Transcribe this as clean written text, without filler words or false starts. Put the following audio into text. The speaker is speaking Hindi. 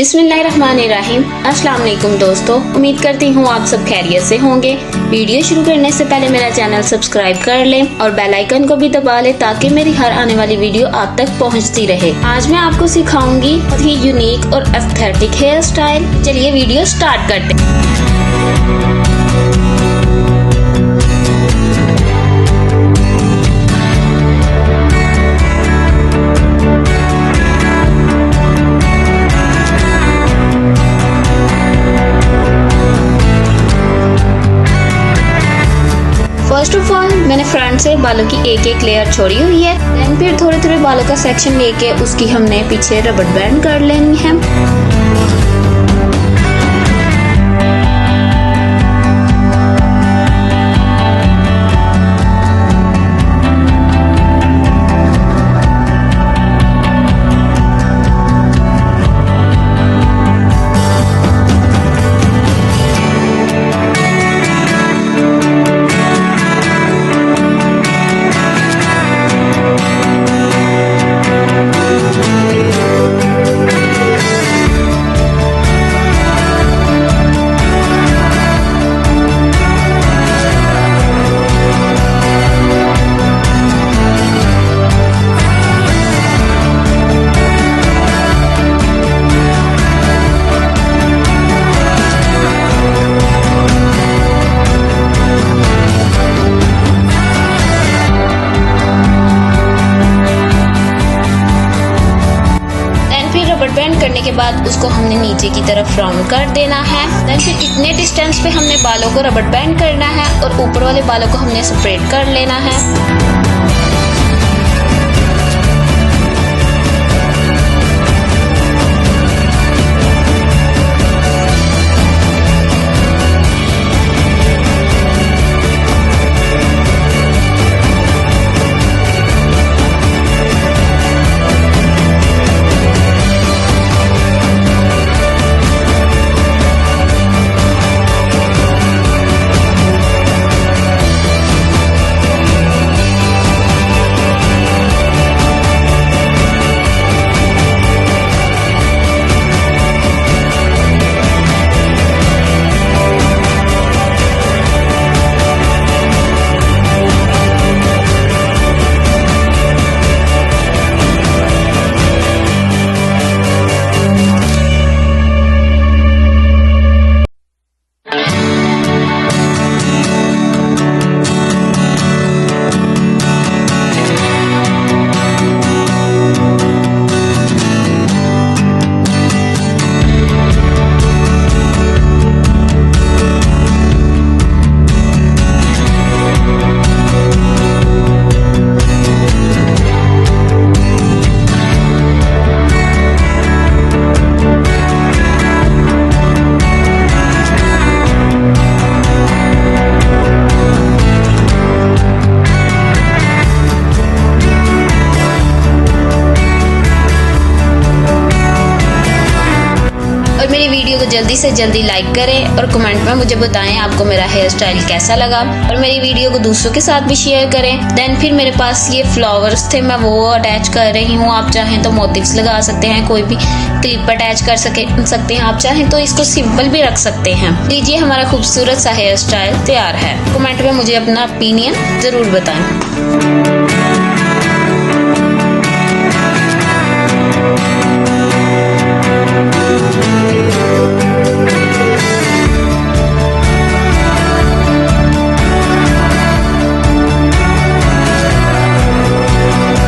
बिस्मिल्लाहिर्रहमानिर्रहीम। अस्सलाम वालेकुम दोस्तों, उम्मीद करती हूँ आप सब खैरियत से होंगे। वीडियो शुरू करने से पहले मेरा चैनल सब्सक्राइब कर लें और बेल आइकन को भी दबा लें ताकि मेरी हर आने वाली वीडियो आप तक पहुँचती रहे। आज मैं आपको सिखाऊंगी बहुत ही यूनिक और एस्थेटिक हेयर स्टाइल। चलिए वीडियो स्टार्ट करते हैं। फर्स्ट ऑफ ऑल मैंने फ्रंट से बालों की एक एक लेयर छोड़ी हुई है। देन फिर थोड़े थोड़े बालों का सेक्शन लेके उसकी हमने पीछे रबर बैंड कर लेनी है। रबर बैंड करने के बाद उसको हमने नीचे की तरफ राउंड कर देना है। देन फिर इतने डिस्टेंस पे हमने बालों को रबर बैंड करना है और ऊपर वाले बालों को हमने सेपरेट कर लेना है। मेरी वीडियो को जल्दी से जल्दी लाइक करें और कमेंट में मुझे बताएं आपको मेरा हेयर स्टाइल कैसा लगा और मेरी वीडियो को दूसरों के साथ भी शेयर करें। देन फिर मेरे पास ये फ्लावर्स थे, मैं वो अटैच कर रही हूँ। आप चाहें तो मोटिव्स लगा सकते हैं, कोई भी क्लिप अटैच कर सकते हैं। आप चाहें तो इसको सिंपल भी रख सकते हैं। लीजिए हमारा खूबसूरत सा हेयर स्टाइल तैयार है। कमेंट में मुझे अपना ओपिनियन जरूर बताएं।